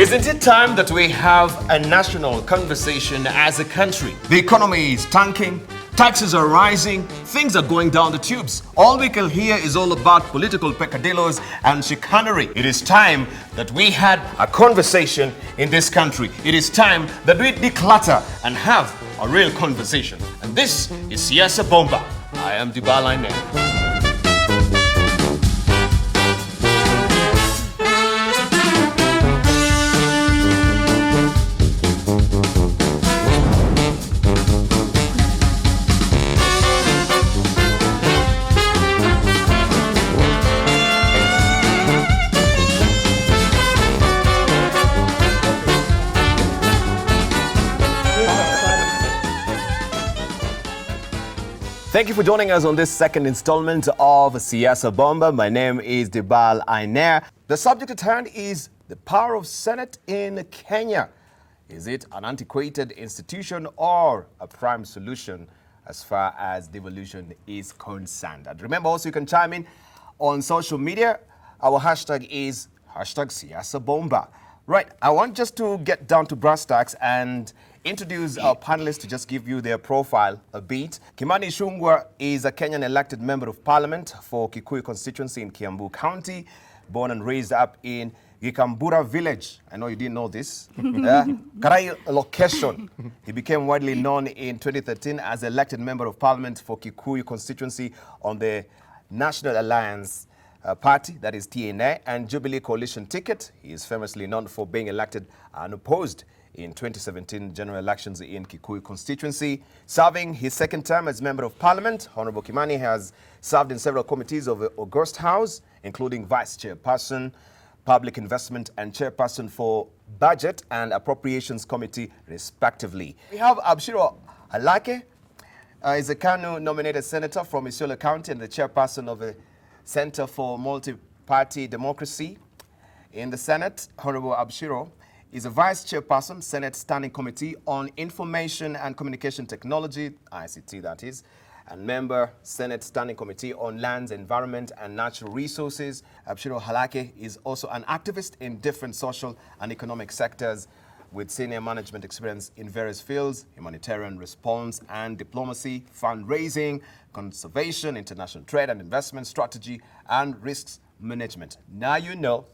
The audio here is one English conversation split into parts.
Isn't it time that we have a national conversation as a country? The economy is tanking, taxes are rising, things are going down the tubes. All we can hear is all about political peccadillos and chicanery. It is time that we had a conversation in this country. It is time that we declutter and have a real conversation. And this is Siasa Bomba. I am Debarl Inea. Thank you for joining us on this second installment of Siasa Bomba. My name is Debarl Inea. The subject at hand is the power of Senate in Kenya. Is it an antiquated institution or a prime solution as far as devolution is concerned? And remember also you can chime in on social media. Our hashtag is Siasa Bomba. Right, I want just to get down to brass tacks and introduce our panelists to just give you their profile a bit. Kimani Ichung'wa is a Kenyan elected member of parliament for Kikuyu constituency in Kiambu County, born and raised up in Gikambura village. I know you didn't know this. Karai location. He became widely known in 2013 as elected member of parliament for Kikuyu constituency on the National Alliance Party, that is TNA, and Jubilee Coalition ticket. He is famously known for being elected unopposed in 2017 general elections in Kikuyu constituency. Serving his second term as member of parliament, Honorable Kimani has served in several committees of the August House, including vice chairperson, public investment, and chairperson for budget and appropriations committee, respectively. We have Abshiro Halake, is a KANU nominated senator from Isiolo County and the chairperson of the Center for Multi-Party Democracy in the Senate. Honorable Abshiro is a vice chairperson, Senate Standing Committee on Information and Communication Technology, ICT that is, and member, Senate Standing Committee on Lands, Environment and Natural Resources. Abshiro Halake is also an activist in different social and economic sectors with senior management experience in various fields: humanitarian response and diplomacy, fundraising, conservation, international trade and investment strategy, and risks management. Now you know.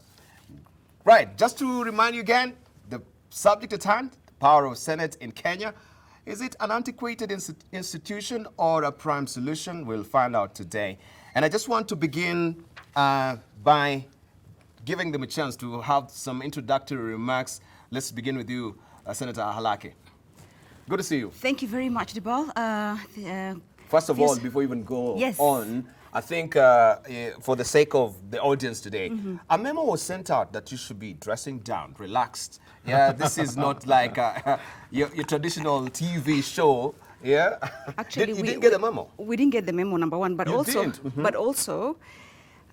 Right, just to remind you again, the subject at hand, the power of Senate in Kenya. Is it an antiquated institution or a prime solution? We'll find out today. And I just want to begin by giving them a chance to have some introductory remarks. Let's begin with you, Senator Halake. Good to see you. Thank you very much, Debarl. First of all, before we even go on, I think for the sake of the audience today, a memo was sent out that you should be dressing down, relaxed. Yeah, this is not like your traditional TV show. Yeah, actually, you didn't get the memo. We didn't get the memo, number one, but also,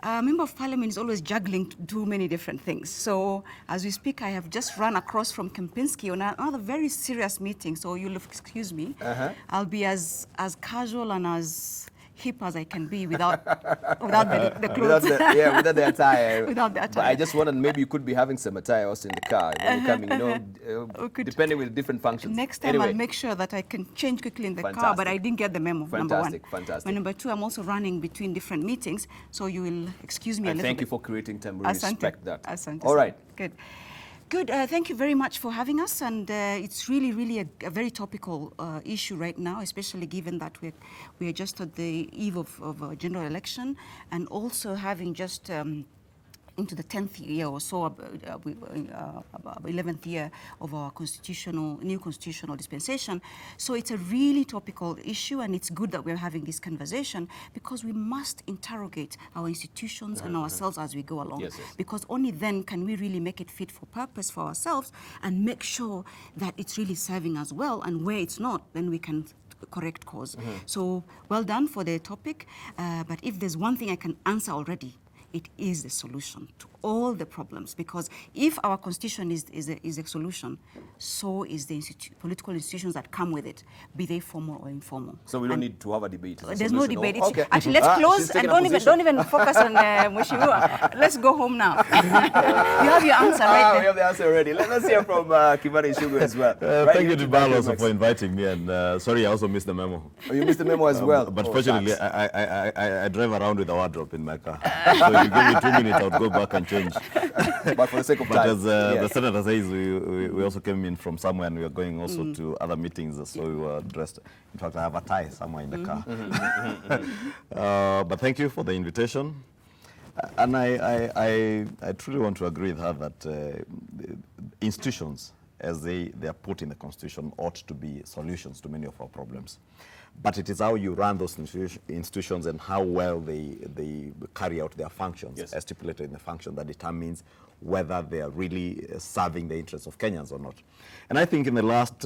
a member of parliament is always juggling too many different things. So as we speak, I have just run across from Kempinski on another very serious meeting. So you'll excuse me. I'll be as casual and as hip as I can be without the clothes. Without the attire. Without the attire. But I just wondered, maybe you could be having some attire also in the car when you're coming, depending with different functions. Next time I'll make sure that I can change quickly in the car, but I didn't get the memo, number one. Fantastic. And number two, I'm also running between different meetings, so you will excuse me a little bit. Thank you for creating time. We respect that. Asante. All right. Good. Thank you very much for having us, and it's really a very topical issue right now, especially given that we are just at the eve of a general election, and also having just into the 10th year or so, 11th year of our new constitutional dispensation. So it's a really topical issue, and it's good that we're having this conversation because we must interrogate our institutions and ourselves as we go along. Because only then can we really make it fit for purpose for ourselves and make sure that it's really serving us well, and where it's not, then we can correct course. So well done for the topic, but if there's one thing I can answer already, it is the solution to all the problems. Because if our constitution is a solution, so is the political institutions that come with it, be they formal or informal. So we don't need to have a debate. There's no debate. Okay. Actually, let's close and don't even focus on Mheshimiwa. Let's go home now. You have your answer right there. We have the answer already. Let's hear from Kimani Ichung'wa as well. Thank you, Debarl, also for inviting me. And sorry, I also missed the memo. Oh, you missed the memo as well. But fortunately, I drive around with a wardrobe in my car. So if you give me 2 minutes, I'll go back and change. But for the sake of time. But as the senator says, we also came in from somewhere and we are going also to other meetings. So we were dressed. In fact, I have a tie somewhere in the car. But thank you for the invitation. And I truly want to agree with her that institutions, as they are put in the Constitution, ought to be solutions to many of our problems. But it is how you run those institutions and how well they carry out their functions, as stipulated in the function, that determines whether they are really serving the interests of Kenyans or not. And I think in the last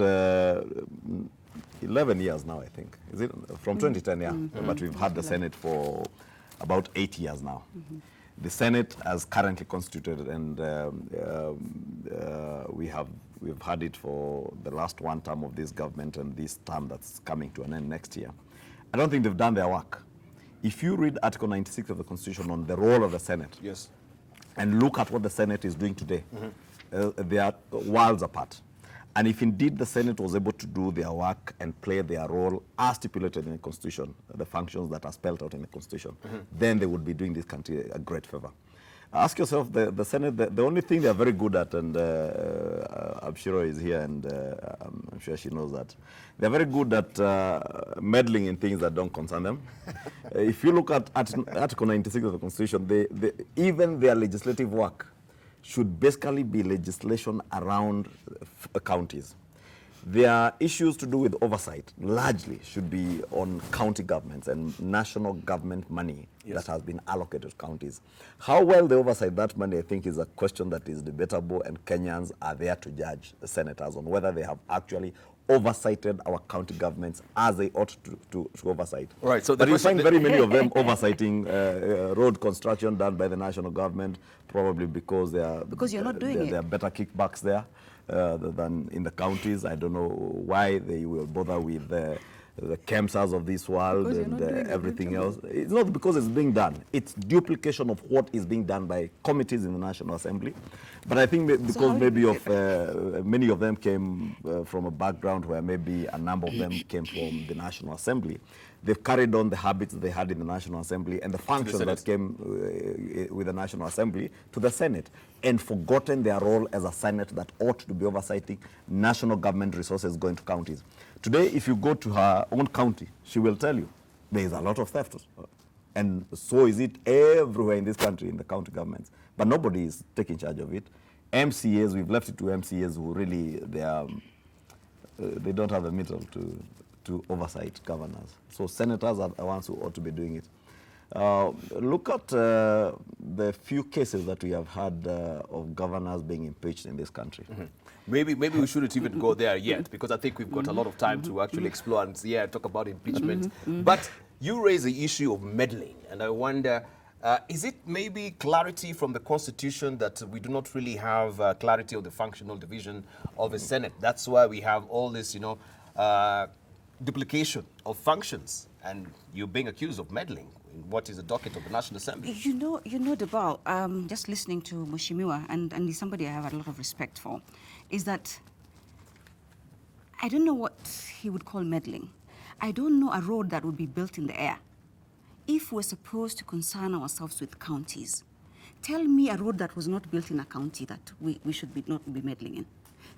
11 years now, I think, is it from 2010, yeah, but we've had the Senate for about 8 years now. The Senate as currently constituted, and we've had it for the last one term of this government and this term that's coming to an end next year. I don't think they've done their work. If you read Article 96 of the Constitution on the role of the Senate, and look at what the Senate is doing today, they are worlds apart. And if indeed the Senate was able to do their work and play their role as stipulated in the Constitution, the functions that are spelled out in the Constitution, then they would be doing this country a great favor. Ask yourself, the Senate, the only thing they're very good at, and Abshiro is here, and I'm sure she knows that, they're very good at meddling in things that don't concern them. If you look at Article 96 of the Constitution, even their legislative work should basically be legislation around counties. Their issues to do with oversight largely should be on county governments and national government money that has been allocated to counties. How well they oversight that money, I think, is a question that is debatable, and Kenyans are there to judge the senators on whether they have actually oversighted our county governments as they ought to oversight. Right. So but you find very many of them oversighting road construction done by the national government, probably because you're not doing it. There are better kickbacks there than in the counties. I don't know why they will bother with the KEMSAs of this world and everything else. It's not because it's being done. It's duplication of what is being done by committees in the National Assembly. But I think because maybe many of them came from a background where maybe a number of them came from the National Assembly, they've carried on the habits they had in the National Assembly and the functions that came with the National Assembly to the Senate, and forgotten their role as a Senate that ought to be oversighting national government resources going to counties. Today, if you go to her own county, she will tell you there is a lot of theft. And so is it everywhere in this country, in the county governments. But nobody is taking charge of it. MCAs, we've left it to MCAs who really, they don't have the mettle to oversight governors. So senators are the ones who ought to be doing it. Look at the few cases that we have had of governors being impeached in this country. Maybe we shouldn't even go there yet, because I think we've got a lot of time to actually explore and talk about impeachment. But you raise the issue of meddling, and I wonder, is it maybe clarity from the Constitution that we do not really have clarity of the functional division of the Senate? That's why we have all this, duplication of functions, and you're being accused of meddling in what is the docket of the National Assembly. You know, Debarl, just listening to Mheshimiwa, and he's somebody I have a lot of respect for, is that I don't know what he would call meddling. I don't know a road that would be built in the air. If we're supposed to concern ourselves with counties, tell me a road that was not built in a county that we should not be meddling in.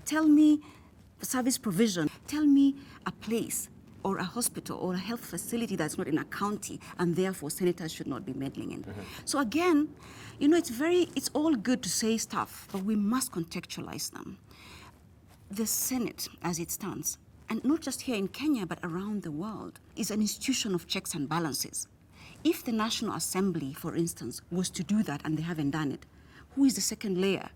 Tell me service provision. Tell me a place or a hospital or a health facility that's not in a county, and therefore senators should not be meddling in. So again, it's all good to say stuff, but we must contextualize them. The Senate, as it stands, and not just here in Kenya, but around the world, is an institution of checks and balances. If the National Assembly, for instance, was to do that and they haven't done it, who is the second layer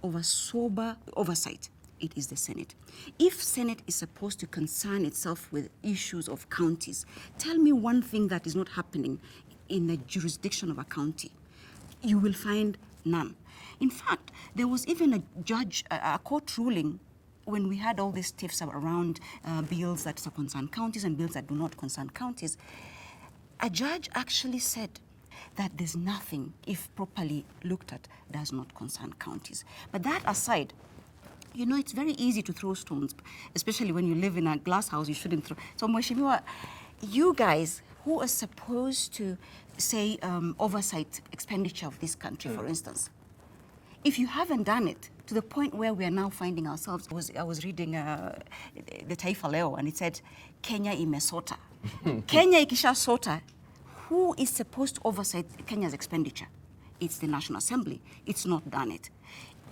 of a sober oversight? It is the Senate. If Senate is supposed to concern itself with issues of counties, tell me one thing that is not happening in the jurisdiction of a county. you will find none. In fact, there was even a court ruling when we had all these tiffs around bills that concern counties and bills that do not concern counties. A judge actually said that there's nothing, if properly looked at, does not concern counties. But that aside, you know, it's very easy to throw stones, especially when you live in a glass house, you shouldn't throw. So, Mheshimiwa, you guys who are supposed to, say, oversight expenditure of this country, for instance, if you haven't done it to the point where we are now finding ourselves, I was reading the Taifa Leo, and it said, Kenya imesota. Kenya ikishasota, who is supposed to oversight Kenya's expenditure? It's the National Assembly. It's not done it.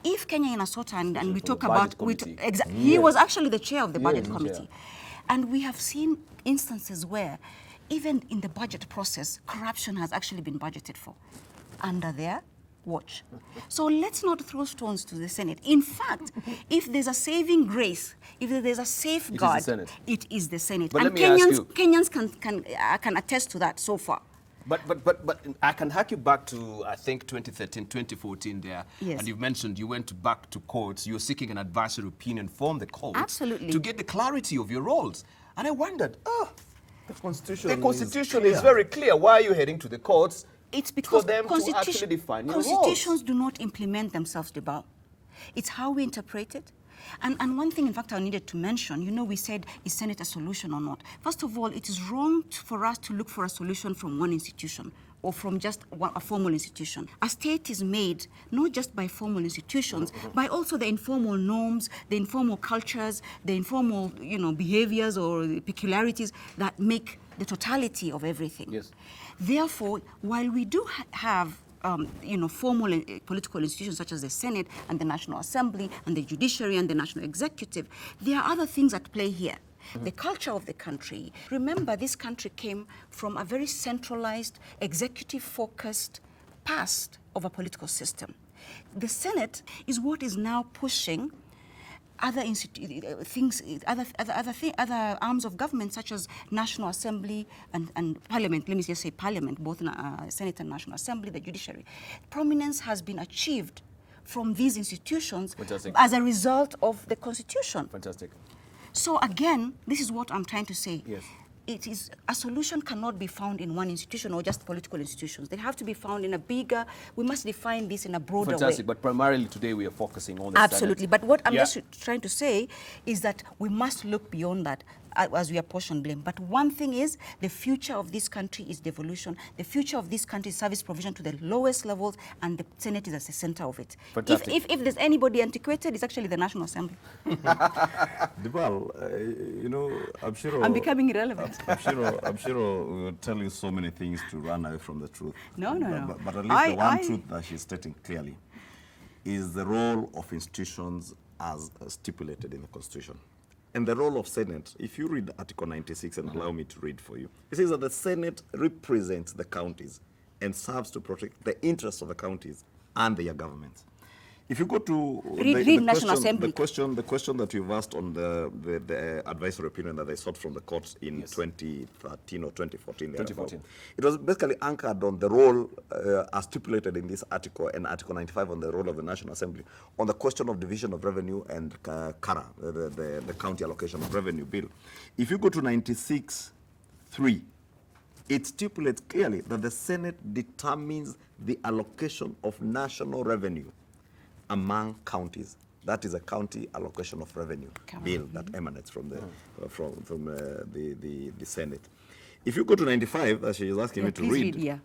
If Kenya inasota, and we talk about, he was actually the chair of the budget committee. And we have seen instances where, even in the budget process, corruption has actually been budgeted for under their watch. So let's not throw stones to the Senate. In fact, if there's a saving grace, if there's a safeguard, it is the Senate. But and Kenyans can attest to that so far. But I can hack you back to, I think, 2013, 2014 there. Yes. And you've mentioned you went back to courts. You were seeking an advisory opinion from the courts. Absolutely. To get the clarity of your roles. And I wondered, the Constitution is very clear. Why are you heading to the courts? It's because for them to actually define your roles? Constitutions do not implement themselves, Debarl. It's how we interpret it. And one thing, in fact, I needed to mention, you know, we said, is Senate a solution or not? First of all, it is wrong for us to look for a solution from one institution or from just a formal institution. A state is made not just by formal institutions, by also the informal norms, the informal cultures, the informal, you know, behaviors or peculiarities that make the totality of everything. Yes. Therefore, while we do have you know, formal political institutions such as the Senate and the National Assembly and the judiciary and the National Executive, there are other things at play here. The culture of the country. Remember, this country came from a very centralized, executive-focused past of a political system. The Senate is what is now pushing other other arms of government, such as National Assembly and Parliament. Let me just say Parliament, both Senate and National Assembly, the judiciary. Prominence has been achieved from these institutions as a result of the Constitution. Fantastic. So again, this is what I'm trying to say. Yes. It is, a solution cannot be found in one institution or just political institutions. They have to be found in a bigger, we must define this in a broader way. Fantastic, but primarily today we are focusing on the Absolutely, Senate. but what I'm just trying to say is that we must look beyond that as we apportion blame. But one thing is, the future of this country is devolution. The future of this country is service provision to the lowest levels, and the Senate is at the center of it. Fantastic. If there's anybody antiquated, it's actually the National Assembly. Debarl, you know, Abshiro... I'm becoming irrelevant. Abshiro will tell you so many things to run away from the truth. No. But at least the one truth that she's stating clearly is the role of institutions as stipulated in the Constitution. And the role of Senate, if you read Article 96 and allow me to read for you, it says that the Senate represents the counties and serves to protect the interests of the counties and their governments. If you go to read National Assembly. the question that you've asked on the advisory opinion that they sought from the courts in 2013 or 2014. 2014. It was basically anchored on the role as stipulated in this article and Article 95 on the role of the National Assembly on the question of division of revenue and CARA, the County Allocation of Revenue Bill. If you go to 96.3, it stipulates clearly that the Senate determines the allocation of national revenue among counties. That is a county allocation of revenue bill that emanates from the the Senate. If you go to 95, as she is asking me to read,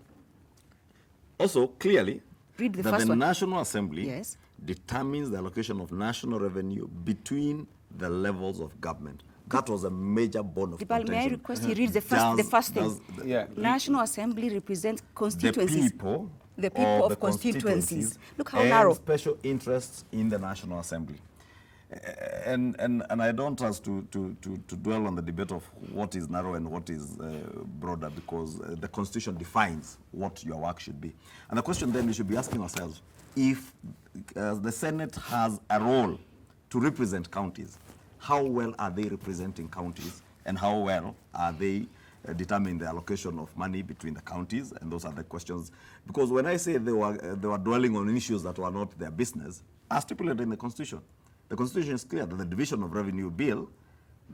also clearly read the that first the one. National Assembly determines the allocation of national revenue between the levels of government. That was a major bone of contention. May I request he reads the first thing? National Assembly represents constituencies. The people of constituencies. Look how narrow. Special interests in the National Assembly. And I don't ask to dwell on the debate of what is narrow and what is broader, because the Constitution defines what your work should be. And the question then we should be asking ourselves, if the Senate has a role to represent counties, how well are they representing counties, and how well are they determine the allocation of money between the counties, and those are the questions. Because when I say they were dwelling on issues that were not their business, as stipulated in the Constitution. The Constitution is clear that the Division of Revenue Bill,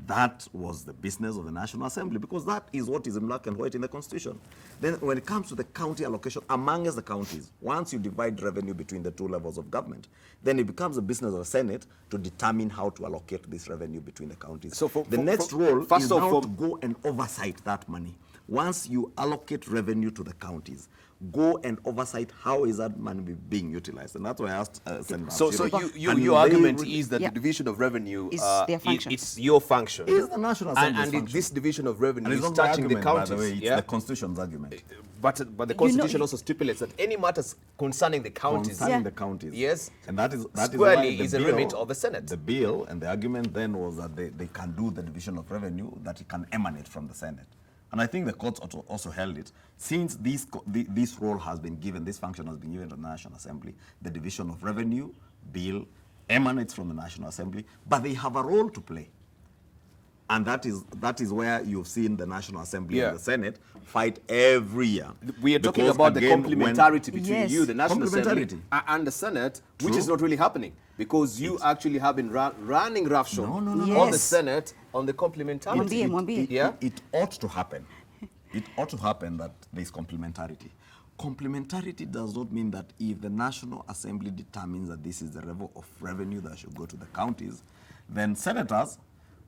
that was the business of the National Assembly, because that is what is in black and white in the Constitution. Then when it comes to the county allocation amongst the counties, once you divide revenue between the two levels of government, then it becomes the business of the Senate to determine how to allocate this revenue between the counties. So the next role is now to go and oversight that money. Once you allocate revenue to the counties, go and oversight how is that money being utilized. And that's why I asked Senator So your argument is that the division of revenue is their function. It's your function. It's the National Assembly's function. And this division of revenue and is touching the counties. By the way, it's the Constitution's argument. But the Constitution also stipulates that any matters concerning the counties, the counties, yes, and that is squarely is a remit of the Senate. The bill and the argument then was that they can do the division of revenue, that it can emanate from the Senate. And I think the courts also held it. Since this role has been given, this function has been given to the National Assembly, the division of revenue bill emanates from the National Assembly, but they have a role to play. And that is where you've seen the National Assembly and the Senate fight every year. We are talking about the complementarity between you, the National Assembly, and the Senate, which is not really happening, because you actually have been running roughshod on the Senate on the complementarity. It ought to happen. It ought to happen that there is complementarity. Complementarity does not mean that if the National Assembly determines that this is the level of revenue that should go to the counties, then senators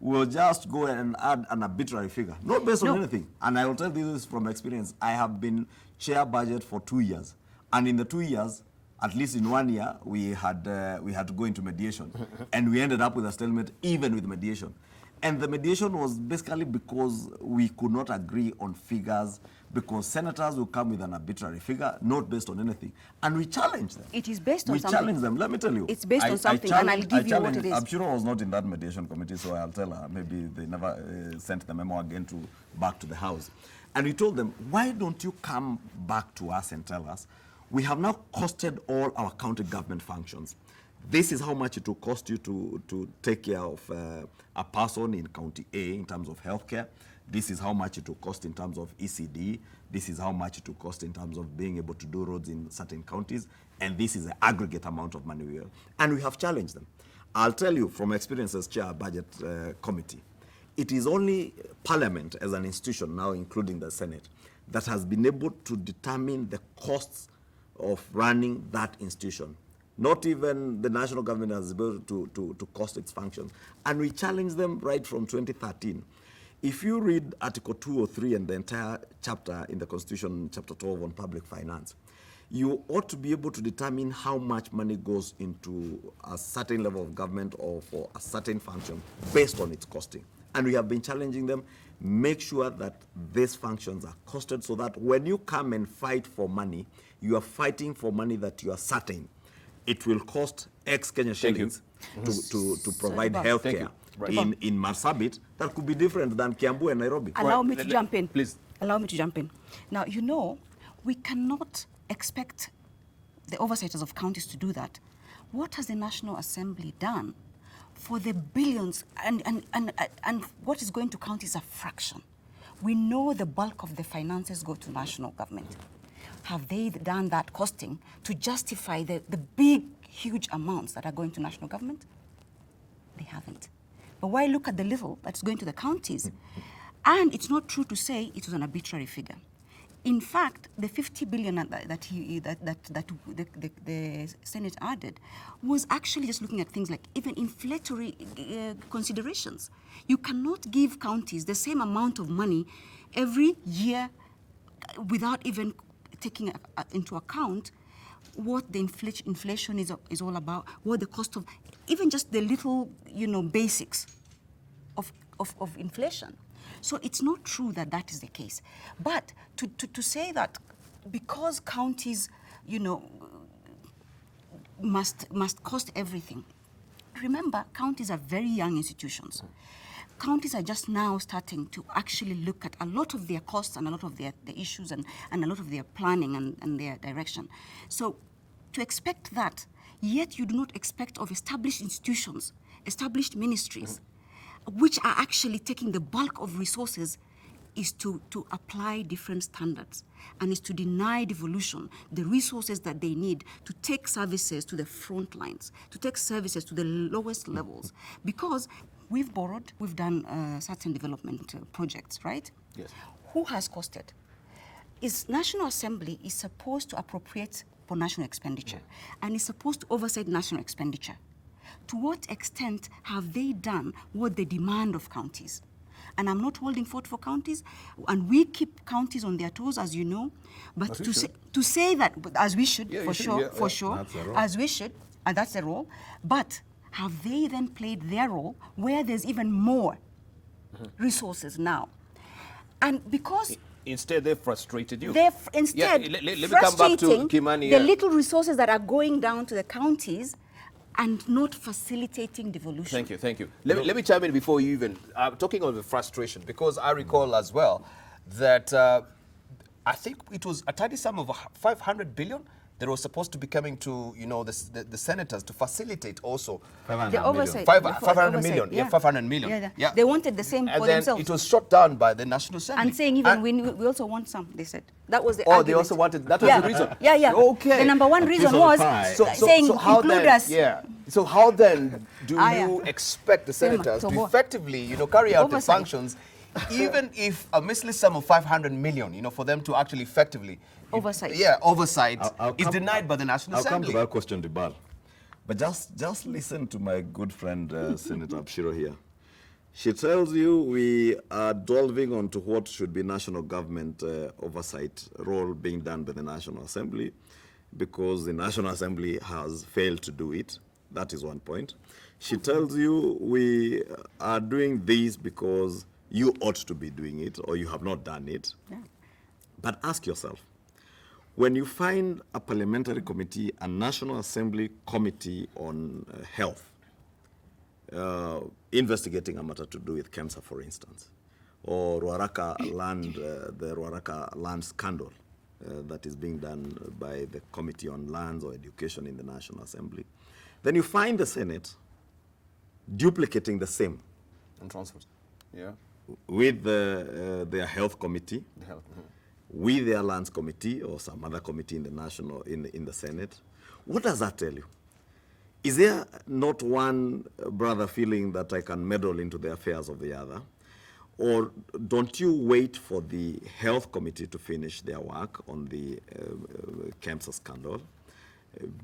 will just go and add an arbitrary figure, not based on anything. And I will tell you this from experience. I have been chair budget for 2 years. And in the 2 years, at least in 1 year, we had to go into mediation. And we ended up with a stalemate even with mediation. And the mediation was basically because we could not agree on figures, because senators will come with an arbitrary figure, not based on anything. And we challenge them. It is based on something. We challenge them. Let me tell you. It's based on something, and I'll give you what it is. Abshiro was not in that mediation committee, so I'll tell her. Maybe they never sent the memo again back to the House. And we told them, why don't you come back to us and tell us, we have now costed all our county government functions. This is how much it will cost you to take care of a person in County A in terms of healthcare. This is how much it will cost in terms of ECD. This is how much it will cost in terms of being able to do roads in certain counties. And this is the aggregate amount of money we have. And we have challenged them. I'll tell you from experience as chair budget committee, it is only Parliament as an institution, now including the Senate, that has been able to determine the costs of running that institution. Not even the national government has been able to cost its functions. And we challenged them right from 2013. If you read Article 203 and the entire chapter in the Constitution, Chapter 12 on public finance, you ought to be able to determine how much money goes into a certain level of government or for a certain function based on its costing. And we have been challenging them, make sure that these functions are costed so that when you come and fight for money, you are fighting for money that you are certain it will cost X Kenya shillings to provide health care in Marsabit. That could be different than Kiambu and Nairobi. Allow me to jump in. Please. Allow me to jump in. Now, you know, we cannot expect the oversights of counties to do that. What has the National Assembly done for the billions and what is going to counties a fraction? We know the bulk of the finances go to national government. Have they done that costing to justify the big, huge amounts that are going to national government? They haven't. But why look at the little that's going to the counties? And it's not true to say it was an arbitrary figure. In fact, the 50 billion that the Senate added was actually just looking at things like even inflationary considerations. You cannot give counties the same amount of money every year without even taking into account what the inflation is all about, what the cost of, even just the little, basics of inflation. So it's not true that that is the case. But to say that because counties, must cost everything. Remember, counties are very young institutions. Counties are just now starting to actually look at a lot of their costs and a lot of the issues and a lot of their planning and their direction. So to expect that, yet you do not expect of established institutions, established ministries, which are actually taking the bulk of resources is to apply different standards, and is to deny devolution the resources that they need to take services to the front lines, to take services to the lowest levels. Because we've borrowed, we've done certain development projects, right? Yes. Who has costed? National Assembly is supposed to appropriate for national expenditure, and is supposed to oversight national expenditure. To what extent have they done what they demand of counties? And I'm not holding forth for counties, and we keep counties on their toes, as you know. But to say that, as we should, Yeah, for you should, sure, That's the role. as we should, and that's the role. But have they then played their role where there's even more resources now? And because Instead, they frustrated you. they're instead let me come back to frustrating Kimani. the little resources that are going down to the counties and not facilitating devolution. Thank you, thank you. Let me chime in before you even, talking of the frustration, because I recall as well that I think it was a tidy sum of 500 billion that was supposed to be coming to, you know, the senators to facilitate also. The oversight. 500 million, yeah, 500 million. Yeah. They wanted the same And for then themselves. it was shot down by the National Assembly. And saying even we also want some, they said. That was the Oh, argument. they also wanted, that was the reason. Yeah. Okay. The number one reason was saying how include then, us. Yeah. So how then do Yeah. you expect the senators to Tobo. effectively, you know, carry out the Oversight. functions, even if a measly sum of 500 million, you know, for them to actually effectively Oversight. oversight I'll is come- denied by the National I'll come Assembly. to that question, Debarl. But just listen to my good friend, Senator Abshiro here. She tells you we are delving onto what should be national government oversight role being done by the National Assembly because the National Assembly has failed to do it. That is one point. She tells you we are doing this because you ought to be doing it or you have not done it. Yeah. But ask yourself, when you find a parliamentary committee, a National Assembly committee on health, investigating a matter to do with cancer, for instance, or Ruaraka land, the Ruaraka land scandal that is being done by the Committee on Lands or Education in the National Assembly, then you find the Senate duplicating the same And transport. Yeah. with their health committee, The health. with their lands committee or some other committee in the in the Senate. What does that tell you? Is there not one brother feeling that I can meddle into the affairs of the other? Or don't you wait for the health committee to finish their work on the cancer scandal,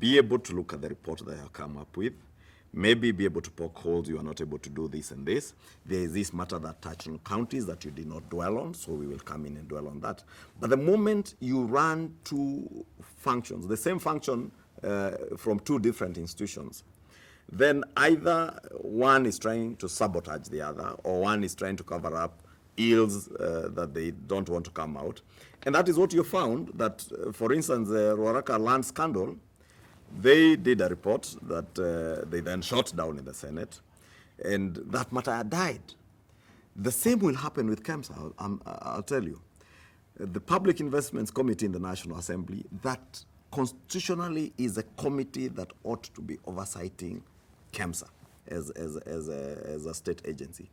be able to look at the report that they have come up with, maybe be able to poke holes, you are not able to do this and this. There is this matter that touched on counties that you did not dwell on, so we will come in and dwell on that. But the moment you run two functions, the same function from two different institutions, then either one is trying to sabotage the other or one is trying to cover up ills that they don't want to come out. And that is what you found, that, for instance, the Ruaraka land scandal, they did a report that they then shot down in the Senate, and that matter had died. The same will happen with KEMSA, I'll tell you. The Public Investments Committee in the National Assembly, that constitutionally is a committee that ought to be oversighting KEMSA as a state agency,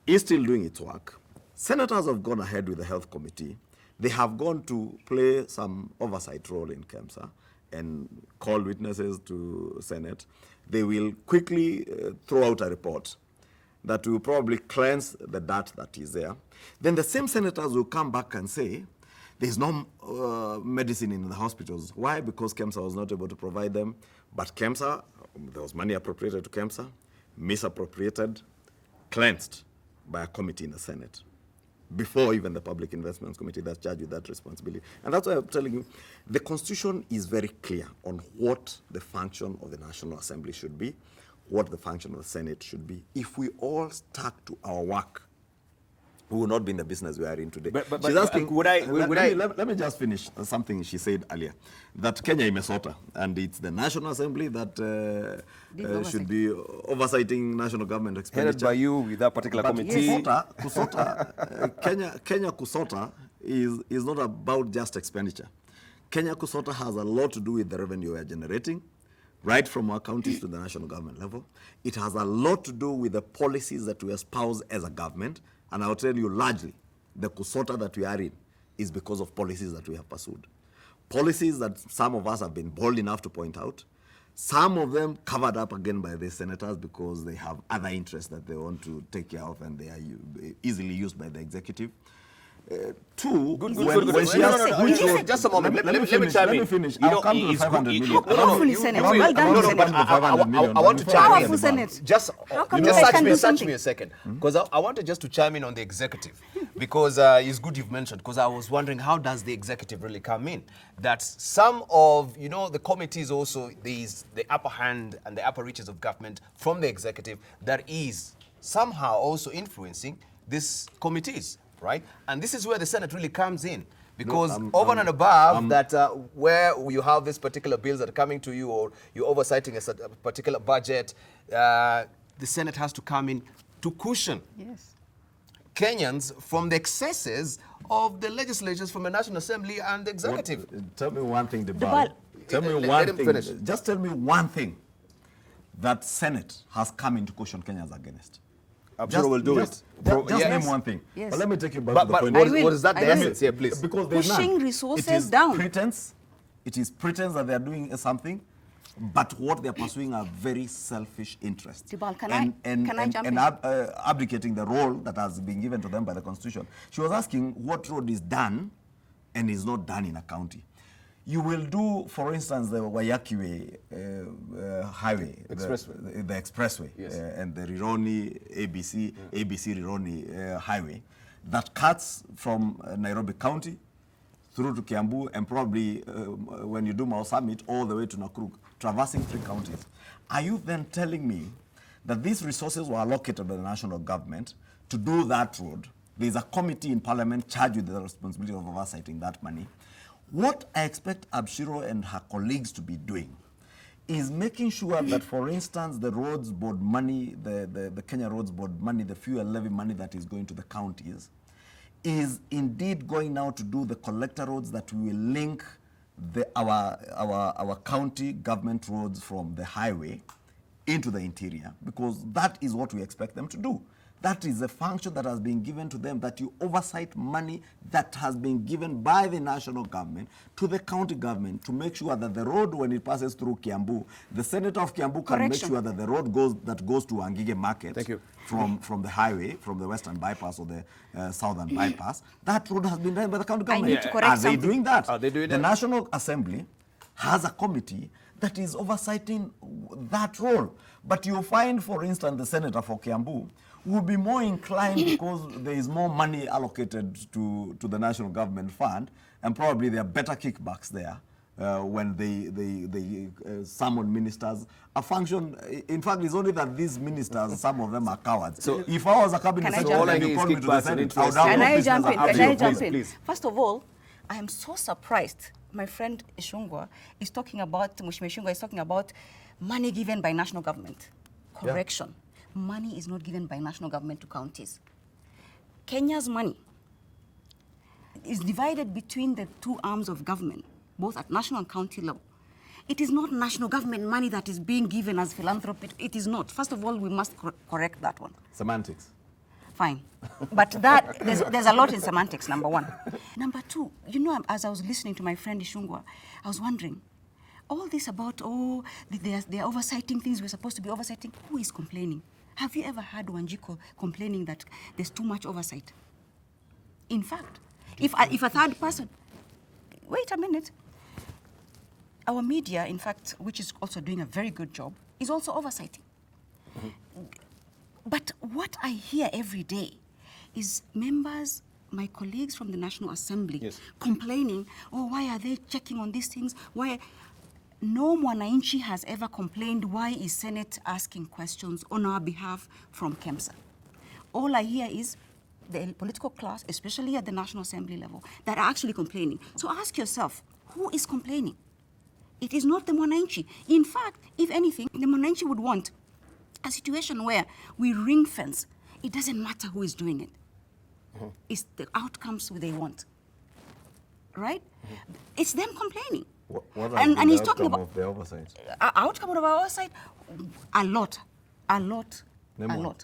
is still doing its work. Senators have gone ahead with the Health Committee. They have gone to play some oversight role in KEMSA and call witnesses to Senate. They will quickly throw out a report that will probably cleanse the dirt that is there. Then the same senators will come back and say, there's no medicine in the hospitals. Why? Because KEMSA was not able to provide them. But KEMSA, there was money appropriated to KEMSA, misappropriated, cleansed by a committee in the Senate, before even the Public Investments Committee that's charged with that responsibility. And that's why I'm telling you, the Constitution is very clear on what the function of the National Assembly should be, what the function of the Senate should be. If we all stuck to our work, we will not be in the business we are in today. She's asking, let me just finish something she said earlier, that Kenya imesota, and it's the National Assembly that should be oversighting national government expenditure. Headed by you with that particular committee. Kenya Kusota is not about just expenditure. Kenya Kusota has a lot to do with the revenue we are generating, right from our counties to the national government level. It has a lot to do with the policies that we espouse as a government. And I'll tell you largely, the kusota that we are in is because of policies that we have pursued. Policies that some of us have been bold enough to point out, some of them covered up again by the senators because they have other interests that they want to take care of and they are easily used by the executive. Two, Good. when she asked, Just a moment. Let me chime let in. me finish. You know, I'll come to the it's 500 good. million. Powerful Senate. Well done, Senate. But I want to chime in. Powerful Senate. Just How come just you guys can't do search something? me a second, because I wanted just to chime in on the executive, because it's good you've mentioned, because I was wondering how does the executive really come in? That some of the committees also the upper hand and the upper reaches of government from the executive that is somehow also influencing these committees. Right? And this is where the Senate really comes in. Because over and above that, where you have these particular bills that are coming to you or you're oversighting a particular budget, the Senate has to come in to cushion Kenyans from the excesses of the legislatures from the National Assembly and the executive. Tell me one thing, Debarl. Tell me Let one him thing. finish. Just tell me one thing that Senate has come into cushion Kenyans against. Abshiro will do it. Just name one thing. Yes. But let me take you back to the But point. what is that the I will. essence here, please? Because there's Pushing none. resources It is down. pretense. It is pretense that they are doing something, but what they are pursuing are very selfish interests. Debarl, can I jump in? Abdicating the role that has been given to them by the Constitution. She was asking what road is done and is not done in a county. You will do, for instance, the Wayakiwe highway, Expressway. the expressway, Yes. and the Rironi ABC Rironi highway that cuts from Nairobi County through to Kiambu and probably when you do Mau Summit all the way to Nakuru, traversing 3 counties. Are you then telling me that these resources were allocated by the national government to do that road? There's a committee in Parliament charged with the responsibility of oversighting that money. What I expect Abshiro and her colleagues to be doing is making sure that, for instance, the roads board money, the Kenya Roads Board money, the fuel levy money that is going to the counties, is indeed going now to do the collector roads that will link our county government roads from the highway into the interior, because that is what we expect them to do. That is a function that has been given to them, that you oversight money that has been given by the national government to the county government to make sure that the road, when it passes through Kiambu, the senator of Kiambu can make sure that the road goes to Angige Market from the highway, from the western bypass or the southern bypass. That road has been done by the county government. I need to correct Are they something. doing that? Are they doing the that? National Assembly has a committee that is oversighting that role. But you find, for instance, the senator for Kiambu will be more inclined because there is more money allocated to the national government fund, and probably there are better kickbacks there when they summon ministers. A function, in fact, it's only that these ministers, some of them are cowards. So if I was a cabinet Can I secretary jump and you called me to the Senate, I would have Can no I business jump in? at Can I Abshiro. jump in? Please. First of all, I am so surprised. My friend Ichung'wa is talking about, Mheshimiwa Ichung'wa is talking about money given by national government. Correction. Money is not given by national government to counties. Kenya's money is divided between the 2 arms of government, both at national and county level. It is not national government money that is being given as philanthropy. It is not. First of all, we must correct that one. Semantics. Fine. But that, there's a lot in semantics, number 1. Number 2, as I was listening to my friend Ichung'wa, I was wondering, all this about, they're oversighting things we're supposed to be oversighting, who is complaining? Have you ever heard Wanjiko complaining that there's too much oversight? In fact, if a third person, wait a minute, our media, in fact, which is also doing a very good job, is also oversighting. But what I hear every day is members, my colleagues from the National Assembly, complaining, why are they checking on these things? Why? No Mwananchi has ever complained, why is Senate asking questions on our behalf from KEMSA? All I hear is the political class, especially at the National Assembly level, that are actually complaining. So ask yourself, who is complaining? It is not the Mwananchi. In fact, if anything, the Mwananchi would want a situation where we ring fence. It doesn't matter who is doing it. It's the outcomes they want. Right? It's them complaining. What and he's talking about of the oversight? Outcome of our oversight, a lot. Name one.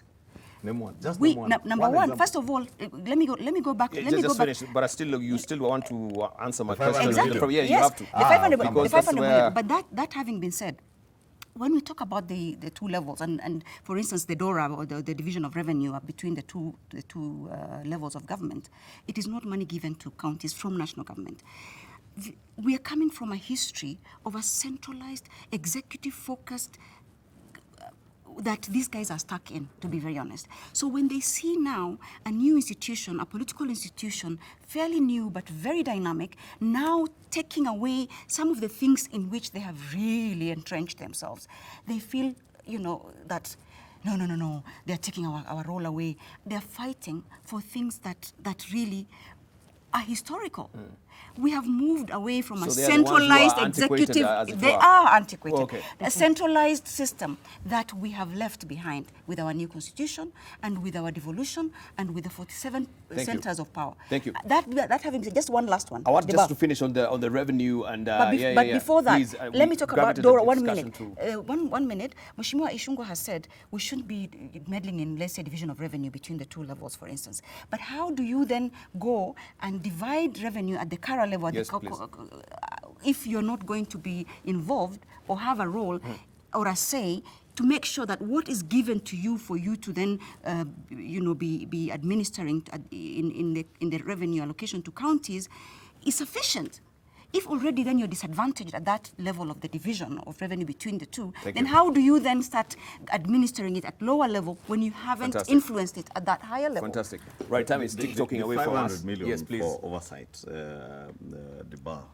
Name one. Just We, name one. number one, example. first of all, let me go back. Yeah, Let me go just back. finish, but you still want to answer my question. Exactly. Yeah, Yes. you have to. The 500 because the that's 500 million. where- But that having been said, when we talk about the two levels, and for instance, the DORA, or the division of revenue between the two levels of government, it is not money given to counties from national government. We are coming from a history of a centralized, executive-focused that these guys are stuck in, to be very honest. So when they see now a new institution, a political institution, fairly new but very dynamic, now taking away some of the things in which they have really entrenched themselves, they feel, that no, they're taking our role away. They're fighting for things that really are historical. We have moved away from a So they are the ones who are centralized antiquated, executive. as it They were. are antiquated. Okay. A centralized system that we have left behind with our new constitution and with our devolution and with the 47 Thank you. centers of power. Thank you. That having said, just one last one. I want Debarl. just to finish on the revenue and But before that, Please, let me talk about gravitated DORA. the 1 discussion minute. to- One minute. Mheshimiwa Ichung'wa has said we shouldn't be meddling in, let's say, division of revenue between the two levels, for instance. But how do you then go and divide revenue at the Kara level, at Yes, the please. if you're not going to be involved or have a role or a say to make sure that what is given to you for you to then, be administering in the revenue allocation to counties is sufficient? If already then you're disadvantaged at that level of the division of revenue between the two, Thank then you. how do you then start administering it at lower level when you haven't Fantastic. influenced it at that higher level? Fantastic. Right, time is talking away from us. 500 million Yes, please. for oversight, Debarl.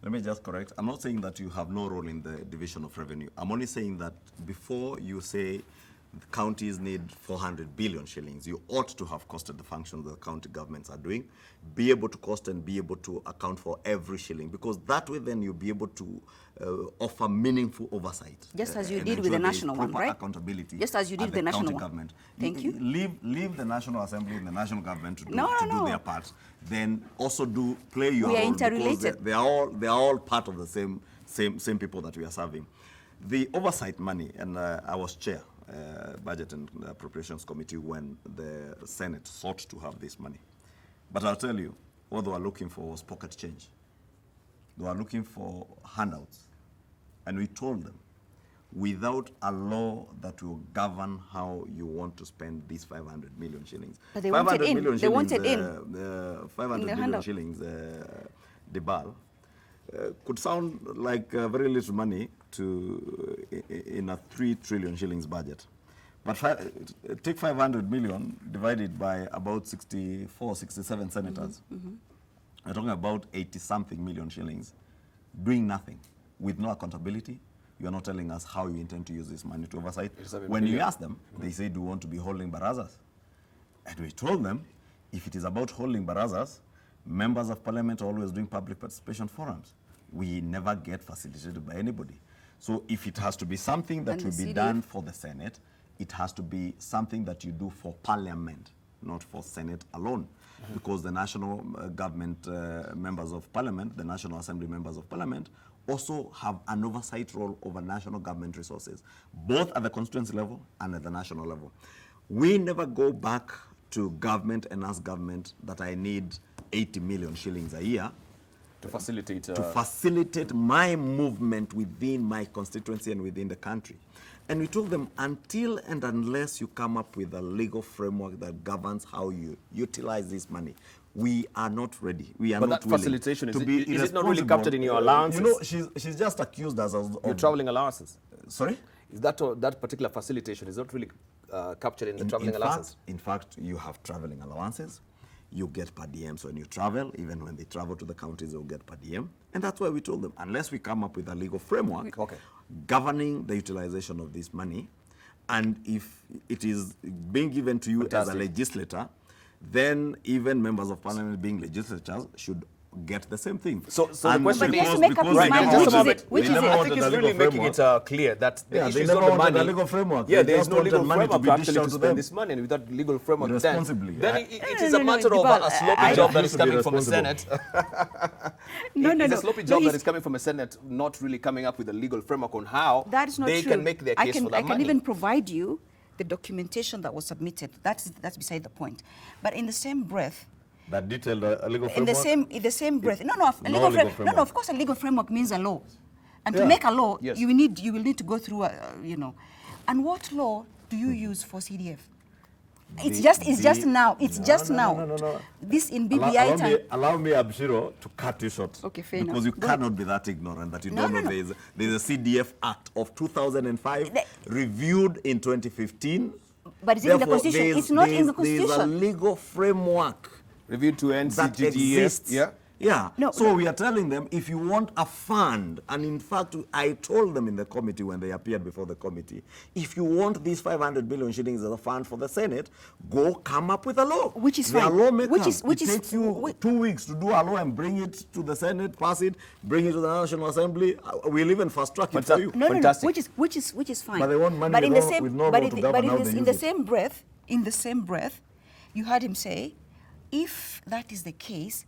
Let me just correct. I'm not saying that you have no role in the division of revenue. I'm only saying that before you say the counties need 400 billion shillings, you ought to have costed the functions that the county governments are doing, be able to cost and be able to account for every shilling, because that way then you'll be able to offer meaningful oversight. Just as you and did with the ensure there is national one, proper right? accountability Just as you did at with the national county one. government. Thank you. Leave the National Assembly and the national government to do, No, to no. do their part. Then also play your We are role, because interrelated. they are all part of the same people that we are serving. The oversight money, and I was chair Budget and Appropriations Committee when the Senate sought to have this money. But I'll tell you, what they were looking for was pocket change. They were looking for handouts. And we told them, without a law that will govern how you want to spend these 500 million shillings. But they wanted 500 in. million They wanted shillings, 500 in the million handout. shillings, Debarl, could sound like very little money in a 3 trillion shillings budget. But take 500 million divided by about 64, 67 senators. We're talking about 80-something million shillings doing nothing with no accountability. You're not telling us how you intend to use this money to oversight. When you ask them, they say, do you want to be holding barazas? And we told them, if it is about holding barazas, members of parliament are always doing public participation forums. We never get facilitated by anybody. So if it has to be something that And will the be CD? done for the Senate, it has to be something that you do for parliament, not for Senate alone. Because the national government members of parliament, the National Assembly members of parliament, also have an oversight role over national government resources, both at the constituency level and at the national level. We never go back to government and ask government that I need 80 million shillings a year To facilitate. to facilitate my movement within my constituency and within the country. And we told them, until and unless you come up with a legal framework that governs how you utilize this money, we are not ready. We are But not that willing facilitation, to is be it not really irresponsible. captured in your allowances? You know, she's just accused us of Your traveling allowances. Sorry? Is that particular facilitation is not really captured in the traveling allowances? In fact, you have traveling allowances. You get per diems when you travel. Even when they travel to the counties, they'll get per diem. And that's why we told them, unless we come up with a legal framework governing the utilization of this money, and if it is being given to you as a legislator, then even members of parliament being legislators should get the same thing. So the question But is, to make up his mind, I think it's really making it clear that the issue is not the money. A legal framework. Yeah, They there is just no wanted legal money framework be actually dished out to to spend them. this money, and without legal framework, Responsibly. then it is a No, matter of Debarl, a sloppy I job that need is to be coming from the responsible. Senate. No, It's a sloppy No, job that he's- is coming from a Senate, not really coming up with a legal framework on how That is not they true. can make their case for that I can money. even provide you the documentation that was submitted. That's beside the point. But in the same breath, That detailed a legal in framework? the same breath, no, legal framework. no, of course, a legal framework means a law, and Yeah. to make a law, Yes. you will need to go through, And what law do you use for CDF? It's just now. No. This in BBI time. Allow me, Abshiro, to cut you short. Okay, fair Because enough. you Go cannot be that ignorant that you No, don't no, know no. there's a CDF Act of 2005, reviewed in 2015. But it's in the Therefore, Constitution. It's not in the There's a Constitution. legal framework Reviewed to that NCGDF. exists. Yeah. Yeah. No, So no. we are telling them, if you want a fund, and in fact, I told them in the committee when they appeared before the committee, if you want these 500 billion shillings as a fund for the Senate, go come up with a law. Which is They are fine. lawmakers. Which it is- takes you 2 weeks to do a law and bring it to the Senate, pass it, bring it to the National Assembly. We'll even fast track it for you. No, Fantastic. which is fine. But they want money But in with the no- same, with no but law in to the- govern but in how this- they in the use it. in the same breath, you heard him say, if that is the case,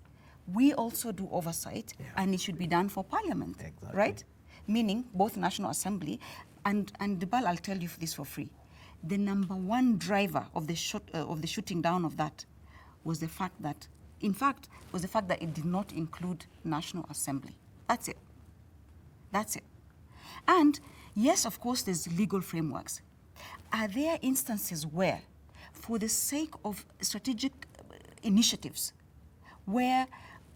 we also do oversight, and it should be done for Parliament, Exactly. right? Meaning both National Assembly and Debarl, I'll tell you this for free. The number one driver of the shooting down of that was the fact that, it did not include National Assembly. That's it. That's it. And yes, of course, there's legal frameworks. Are there instances where, for the sake of strategic initiatives, where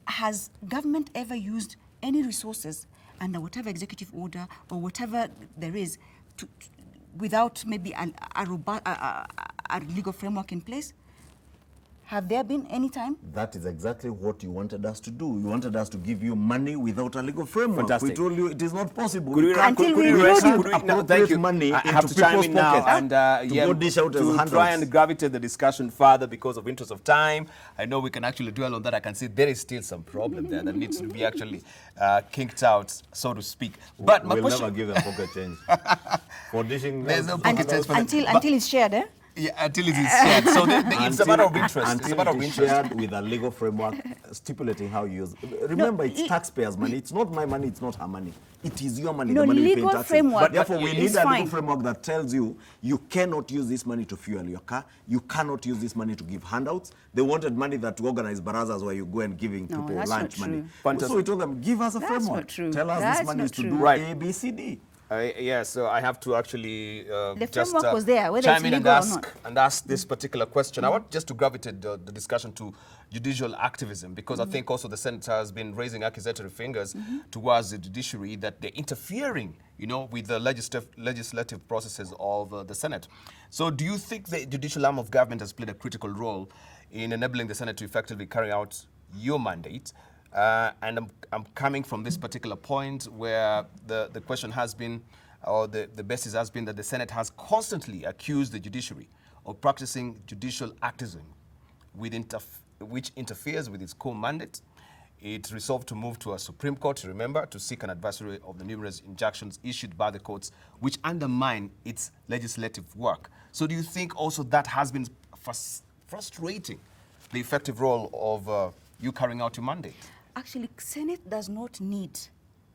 has government ever used any resources under whatever executive order or whatever there is without maybe a legal framework in place? Have there been any time? That is exactly what you wanted us to do. You wanted us to give you money without a legal framework. Fantastic. We told you it is not possible. Could we, can't Until we put reload you. appropriate thank you. money I into have to chime people's in now pockets and to go dish out as to handouts. try and gravitate the discussion further because of interest of time. I know we can actually dwell on that. I can see there is still some problem there that needs to be actually kicked out, so to speak. But my we'll question, never give them pocket change for dishing. There's no out pocket change for them. Until it's shared, eh? yeah, until it is shared. So it's a matter of interest. It's a matter of Until it is interest. shared with a legal framework stipulating how you use it. Remember, it's taxpayers' money. It's not my money. It's not her money. It is your money. No, the money we pay in legal taxes. framework But therefore, we is need a legal fine. framework that tells you you cannot use this money to fuel your car. You cannot use this money to give handouts. They wanted money that to organize barazas where you go and giving No, people that's lunch not money. true. Fantastic. So we told them, give us a That's framework. not true. Tell us That's this money not is to true. do Right. A, B, C, D. Yeah, so I have to actually The just framework was there, whether chime it's in legal or and not. ask this particular question. I want just to gravitate the discussion to judicial activism because I think also the Senate has been raising accusatory fingers towards the judiciary that they're interfering, with the legislative processes of the Senate. So do you think the judicial arm of government has played a critical role in enabling the Senate to effectively carry out your mandate? And I'm coming from this particular point where the question has been, or the basis has been that the Senate has constantly accused the judiciary of practicing judicial activism, which interferes with its core mandate. It resolved to move to a Supreme Court, remember, to seek an advisory of the numerous injunctions issued by the courts, which undermine its legislative work. So do you think also that has been frustrating the effective role of you carrying out your mandate? Actually, Senate does not need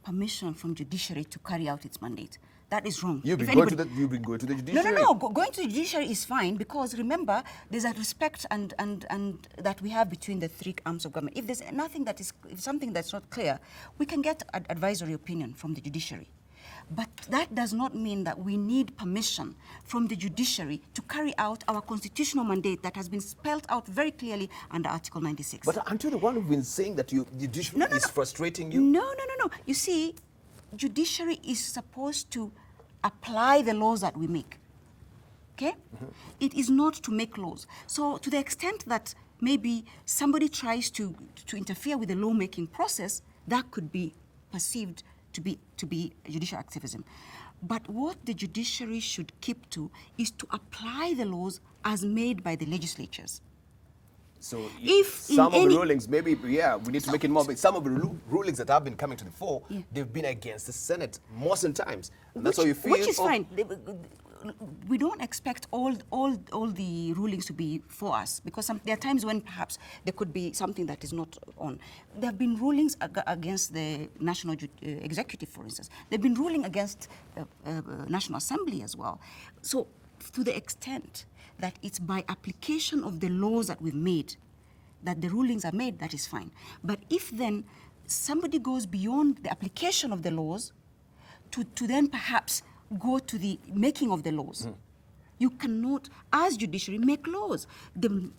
permission from judiciary to carry out its mandate. That is wrong. You've been If going anybody- to the judiciary. No. Going to the judiciary is fine because remember, there's a respect and that we have between the three arms of government. If there's if something that's not clear, we can get an advisory opinion from the judiciary. But that does not mean that we need permission from the judiciary to carry out our constitutional mandate that has been spelled out very clearly under Article 96. But aren't you the one who's been saying that the judiciary is frustrating you? No. You see, judiciary is supposed to apply the laws that we make. Okay? It is not to make laws. So to the extent that maybe somebody tries to interfere with the lawmaking process, that could be perceived to be judicial activism. But what the judiciary should keep to is to apply the laws as made by the legislatures. So If in some of any- the rulings, maybe, we need to make it more, but some of the rulings that have been coming to the fore, Yeah. they've been against the Senate most of the times. And that's how you feel. Which is fine. We don't expect all the rulings to be for us because there are times when perhaps there could be something that is not on. There have been rulings against the National Executive, for instance. There have been ruling against National Assembly as well. So to the extent that it's by application of the laws that we've made, that the rulings are made, that is fine. But if then somebody goes beyond the application of the laws to then perhaps go to the making of the laws, you cannot, as judiciary, make laws. The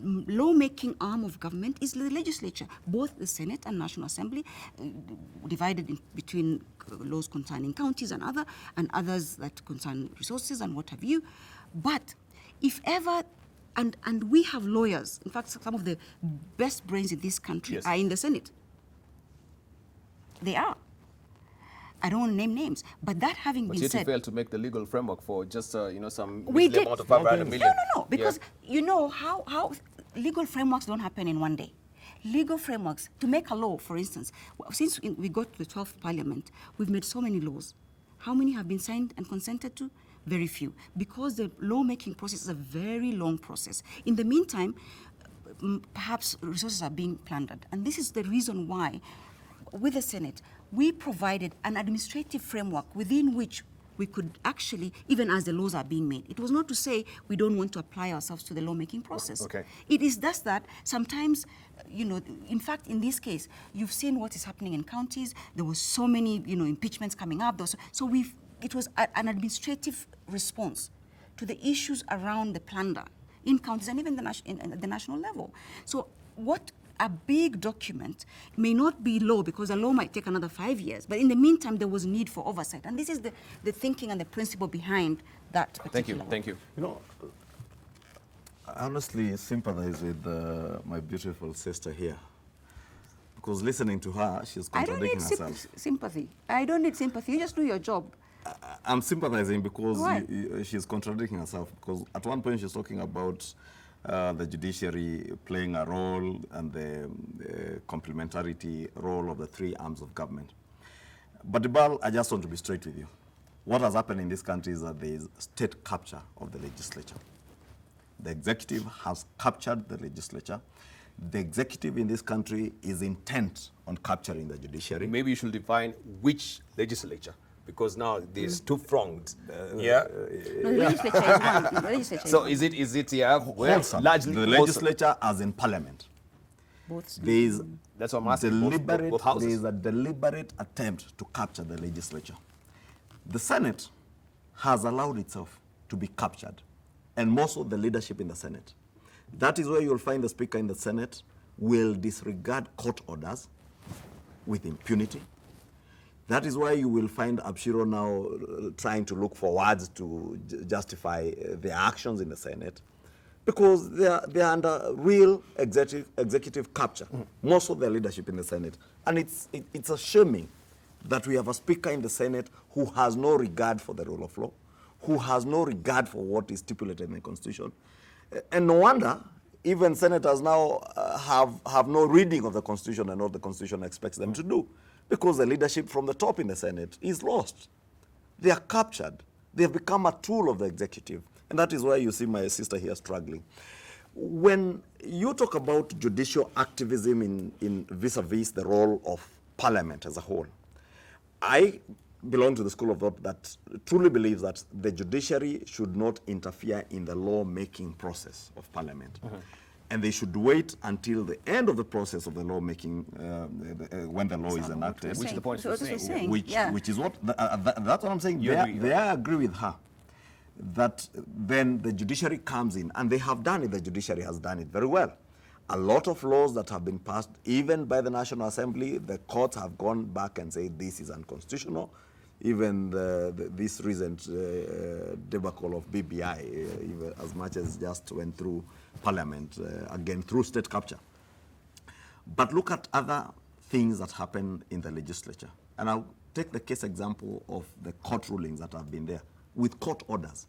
law-making arm of government is the legislature, both the Senate and National Assembly, divided between laws concerning counties and others that concern resources and what have you. But if ever, and we have lawyers, in fact, some of the best brains in this country are in the Senate. They are. I don't want to name names, but that having been said... But yet you failed to make the legal framework for just, some we did. amount of 500 million. No, because you know how legal frameworks don't happen in one day. Legal frameworks, to make a law, for instance, since we got to the 12th Parliament, we've made so many laws. How many have been signed and consented to? Very few, because the law-making process is a very long process. In the meantime, perhaps resources are being plundered. And this is the reason why, with the Senate, we provided an administrative framework within which we could actually, even as the laws are being made. It was not to say we don't want to apply ourselves to the lawmaking process. Okay. It is just that sometimes, in fact, in this case, you've seen what is happening in counties. There was so many, impeachments coming up. So it was an administrative response to the issues around the plunder in counties and even at the national level. So what a big document may not be law, because a law might take another 5 years, but in the meantime there was need for oversight, and this is the thinking and the principle behind that particular law. Thank you. I honestly sympathize with my beautiful sister here, because listening to her, she's contradicting herself. I don't need sympathy. I don't need sympathy. You just do your job. I'm sympathizing because she's contradicting herself, because at one point she's talking about the judiciary playing a role and the complementarity role of the three arms of government. But Debarl, I just want to be straight with you. What has happened in this country is that there is state capture of the legislature. The executive has captured the legislature. The executive in this country is intent on capturing the judiciary. Maybe you should define which legislature, because now there's two-pronged. No, the legislature is one. The legislature so is it largely the legislature as in parliament? Both. That's what I'm asking. Both houses. There is a deliberate attempt to capture the legislature. The Senate has allowed itself to be captured, and most of the leadership in the Senate. That is where you'll find the Speaker in the Senate will disregard court orders with impunity. That is why you will find Abshiro now trying to look for words to justify their actions in the Senate, because they are under real executive capture, most of their leadership in the Senate. And it's a shaming that we have a Speaker in the Senate who has no regard for the rule of law, who has no regard for what is stipulated in the Constitution. And no wonder even senators now have no reading of the Constitution and what the Constitution expects them to do, because the leadership from the top in the Senate is lost. They are captured. They have become a tool of the executive. And that is why you see my sister here struggling. When you talk about judicial activism in vis-a-vis the role of Parliament as a whole, I belong to the school of thought that truly believes that the judiciary should not interfere in the law-making process of Parliament. And they should wait until the end of the process of the lawmaking, when the law is enacted. Which is the point you're saying. Which is what, that's what I'm saying. They agree with her that then the judiciary comes in, and they have done it, the judiciary has done it very well. A lot of laws that have been passed, even by the National Assembly, the courts have gone back and said this is unconstitutional. Even this recent debacle of BBI, even as much as just went through Parliament, again through state capture. But look at other things that happen in the legislature. And I'll take the case example of the court rulings that have been there, with court orders,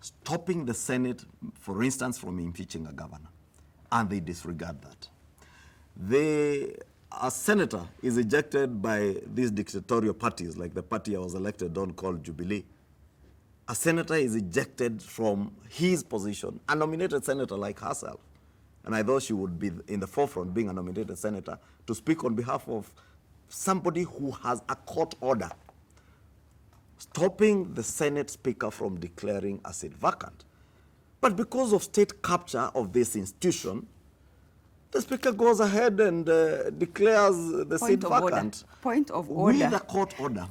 stopping the Senate, for instance, from impeaching a governor. And they disregard that. A senator is ejected by these dictatorial parties, like the party I was elected on called Jubilee. A senator is ejected from his position, a nominated senator like herself. And I thought she would be in the forefront, being a nominated senator, to speak on behalf of somebody who has a court order stopping the Senate Speaker from declaring a seat vacant. But because of state capture of this institution, the Speaker goes ahead and declares the seat vacant. Point of order. With a court order.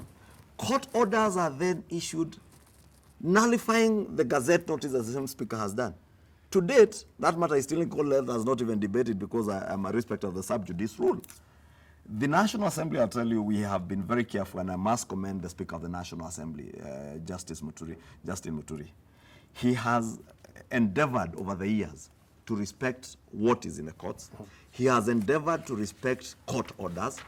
Court orders are then issued nullifying the Gazette notice as the same Speaker has done. To date, that matter is still in court level, has not even debated because I am a respecter of the sub judice rule. The National Assembly, I'll tell you, we have been very careful, and I must commend the Speaker of the National Assembly, Justin Muturi. He has endeavored over the years to respect what is in the courts. He has endeavored to respect court orders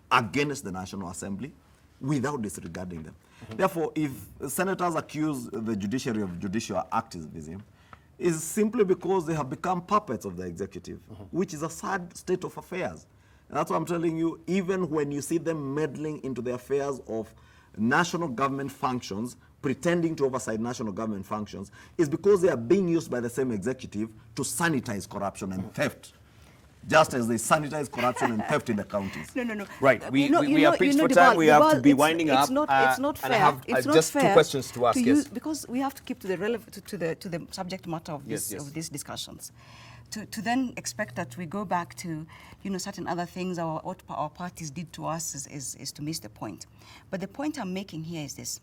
against the National Assembly without disregarding them. Therefore, if senators accuse the judiciary of judicial activism, is simply because they have become puppets of the executive, which is a sad state of affairs. And that's why I'm telling you, even when you see them meddling into the affairs of national government functions, pretending to oversight national government functions, is because they are being used by the same executive to sanitize corruption and theft, just as they sanitize corruption and theft in the counties. No. Right. We are pinched for time. We have to be winding up. It's not fair. And I have just two questions to ask. Yes. Because we have to keep to the subject matter of this of these discussions. To then expect that we go back to, certain other things what our parties did to us is to miss the point. But the point I'm making here is this.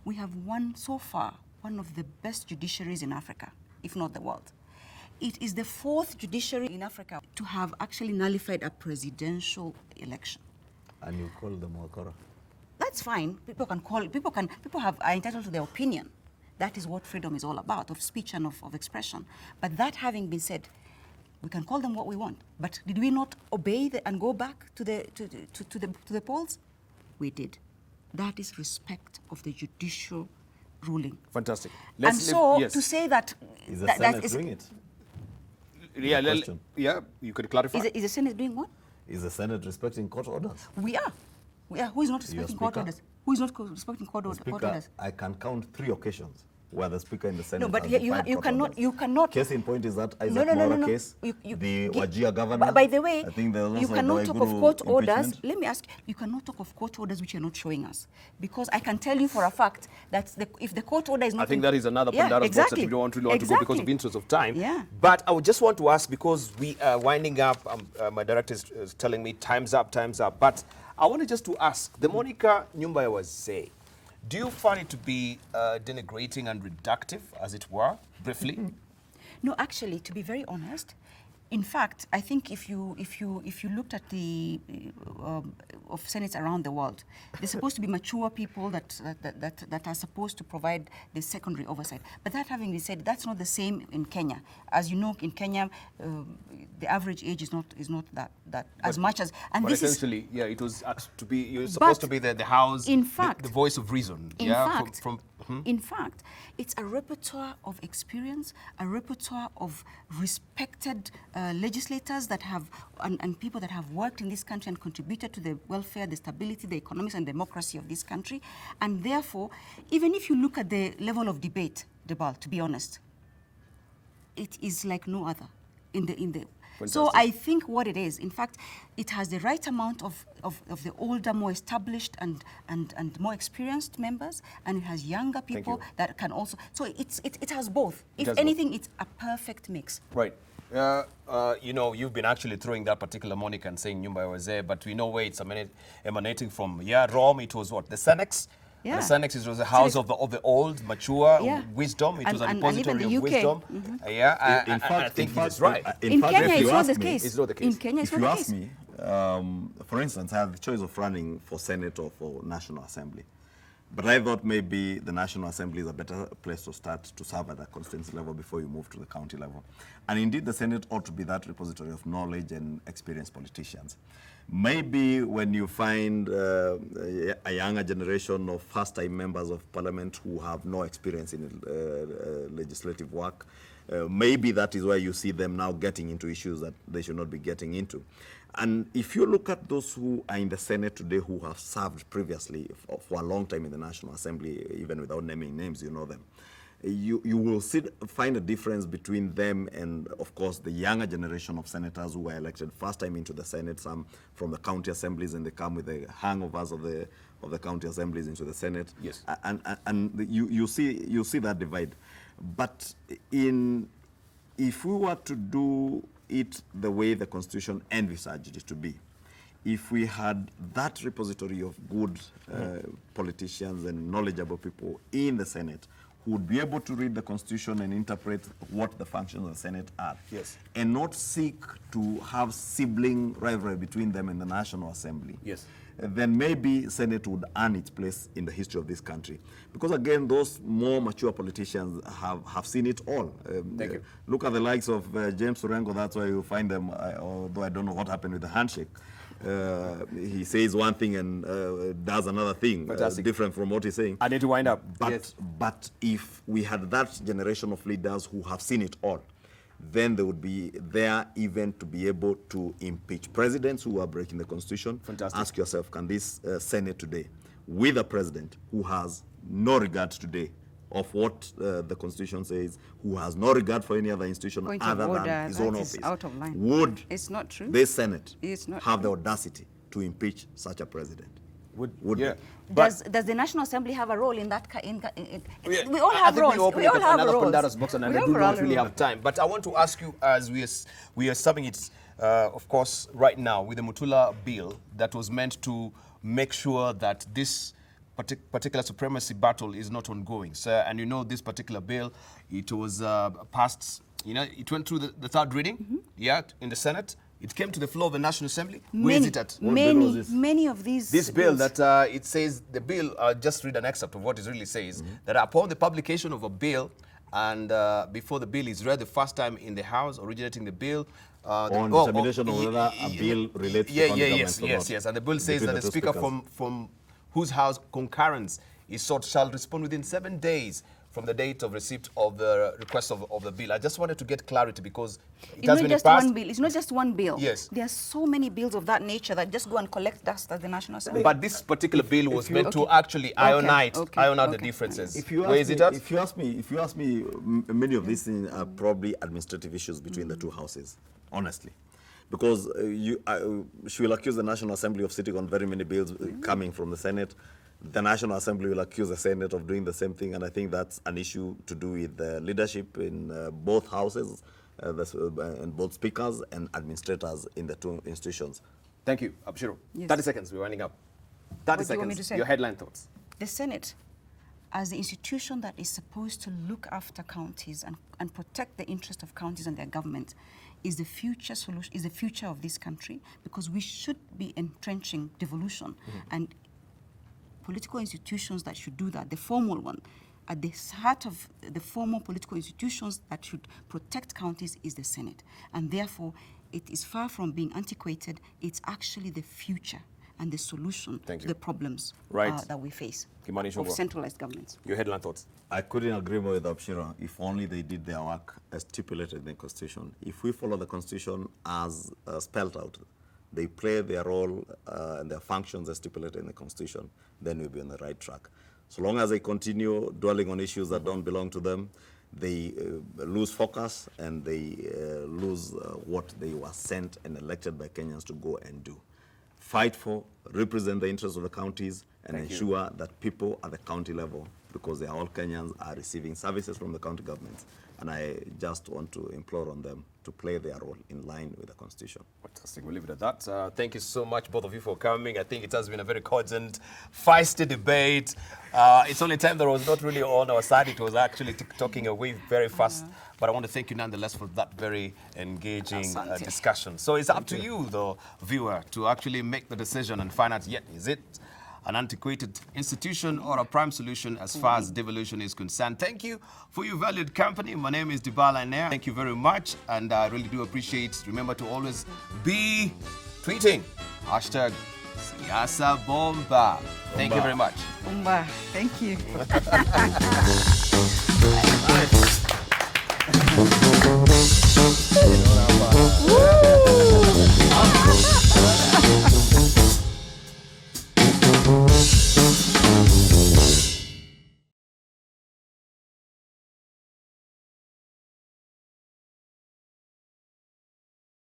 We have so far one of the best judiciaries in Africa, if not the world. It is the fourth judiciary in Africa to have actually nullified a presidential election. And you call them Wakora? That's fine. People are entitled to their opinion. That is what freedom is all about, of speech and of expression. But that having been said, we can call them what we want. But did we not obey and go back to the polls? We did. That is respect of the judicial ruling. Fantastic. To say that is the Senate doing it? Yeah, you could clarify. Is the Senate doing what? Is the Senate respecting court orders? We are. Who is not respecting court orders? Who is not respecting court orders? I can count 3 occasions where the Speaker in the Senate. No, but you cannot. Case in point is that Isaac Mwaura case, the Wajir governor. By the way, I think you cannot talk of court orders. Let me ask you cannot talk of court orders which you're not showing us, because I can tell you for a fact that if the court order is not, I think that is another Pandora's box that we don't want to go because of interest of time. Yeah. But I would just want to ask, because we are winding up. My director is telling me time's up. But I wanted just to ask, the moniker Nyumba ya Wazee, do you find it to be denigrating and reductive, as it were, briefly? No, actually, to be very honest, in fact, I think if you looked at the of senates around the world, they're supposed to be mature people that are supposed to provide the secondary oversight. But that having been said, that's not the same in Kenya. As you know, in Kenya, the average age is not that as much as. And but this essentially, it was to be. You're supposed to be the house, in fact, the voice of reason. In fact, it's a repertoire of experience, a repertoire of respected legislators that have and people that have worked in this country and contributed to the welfare, the stability, the economics and democracy of this country. And therefore, even if you look at the level of debate, Debarl, to be honest, it is like no other in the Fantastic. So I think what it is, in fact, it has the right amount of the older, more established and more experienced members, and it has younger people that can also. So it has both. If anything, it's a perfect mix. Right. You've been actually throwing that particular moniker and saying Nyumba ya Wazee, but we know where it's emanating from. Rome, it was what? The Senex? Yeah. The Senex, it was a house of the old, mature wisdom. It was a repository of wisdom. In fact, I think it's right. In Kenya, it's not the case. It's not the case. In Kenya, it's not the case. If you ask me, for instance, I have the choice of running for Senate or for National Assembly. But I thought maybe the National Assembly is a better place to start to serve at the constituency level before you move to the county level. And indeed, the Senate ought to be that repository of knowledge and experienced politicians. Maybe when you find a younger generation of first-time members of parliament who have no experience in legislative work, maybe that is where you see them now getting into issues that they should not be getting into. And if you look at those who are in the Senate today who have served previously for a long time in the National Assembly, even without naming names, you know them. you will find a difference between them and, of course, the younger generation of senators who were elected first time into the Senate, some from the county assemblies, and they come with the hangovers of the county assemblies into the Senate. Yes. And you see that divide. But if we were to do it the way the Constitution envisaged it to be, if we had that repository of good politicians and knowledgeable people in the Senate who would be able to read the Constitution and interpret what the functions of the Senate are, yes, and not seek to have sibling rivalry between them and the National Assembly, yes, then maybe Senate would earn its place in the history of this country. Because again, those more mature politicians have seen it all. Thank you. Look at the likes of James Orengo. That's why you find them, although I don't know what happened with the handshake. He says one thing and does another thing, different from what he's saying. I need to wind up. But if we had that generation of leaders who have seen it all, then they would be there even to be able to impeach presidents who are breaking the Constitution. Fantastic. Ask yourself, can this Senate today, with a president who has no regard today of what the Constitution says, who has no regard for any other institution other than his own office, out of line. would It's not true. this Senate It's not have true. the audacity to impeach such a president? Would Yeah. Does the National Assembly have a role in that? Yeah, We all I have think roles. we open We all have another roles. Pandora's box, and I We do all not have really roles. have time. But I want to ask you, as we are summing it, of course, right now with the Mutula bill that was meant to make sure that this particular supremacy battle is not ongoing, sir. And you know, this particular bill, it was passed. You know, it went through the third reading, yeah, in the Senate. It came to the floor of the National Assembly. Where is it at? Many of these. This bill that it says, the bill, just read an excerpt of what it really says, that upon the publication of a bill and before the bill is read the first time in the House, originating the bill, on determination of whether a bill relates to county government or not. yes. And the bill says that the Speaker from whose House concurrence is sought shall respond within 7 days from the date of receipt of the request of the bill. I just wanted to get clarity because it has been passed. One bill. It's not just one bill. Yes. There are so many bills of that nature that just go and collect dust at the National Assembly. But this particular bill was meant to actually iron out the differences. Where is it at? If you ask me, many of these things are probably administrative issues between the two houses, honestly. Because she will accuse the National Assembly of sitting on very many bills coming from the Senate. The National Assembly will accuse the Senate of doing the same thing, and I think that's an issue to do with leadership in both houses, and both speakers and administrators in the two institutions. Thank you, Abshiro. Yes. 30 seconds, we're winding up. 30 What do you want me seconds, to say? your headline thoughts. The Senate, as the institution that is supposed to look after counties and protect the interest of counties and their government, is the future solution, is the future of this country, because we should be entrenching devolution. And political institutions that should do that, the formal one, at the heart of the formal political institutions that should protect counties is the Senate. And therefore, it is far from being antiquated. It's actually the future and the solution to the problems that we face Kimani Ichung'wa, of centralized governments. your headline thoughts. I couldn't agree more with Abshiro. If only they did their work as stipulated in the Constitution. If we follow the Constitution as spelled out, they play their role and their functions as stipulated in the Constitution, then we'll be on the right track. So long as they continue dwelling on issues that don't belong to them, they lose focus and they lose what they were sent and elected by Kenyans to go and do. Fight for, represent the interests of the counties, and ensure that people at the county level, because they are all Kenyans, are receiving services from the county governments. And I just want to implore on them to play their role in line with the Constitution. Fantastic. We'll leave it at that. Thank you so much, both of you, for coming. I think it has been a very cogent, feisty debate. It's only time that was not really on our side. It was actually talking away very fast. But I want to thank you nonetheless for that very engaging discussion. So it's up to you, the viewer, to actually make the decision and find out, is it an antiquated institution or a prime solution as far as devolution is concerned. Thank you for your valued company. My name is Debarl Inea. Thank you very much, and I really do appreciate. Remember to always be tweeting hashtag Siasa Bomba. Thank you very much. Bomba. Thank you. Bye.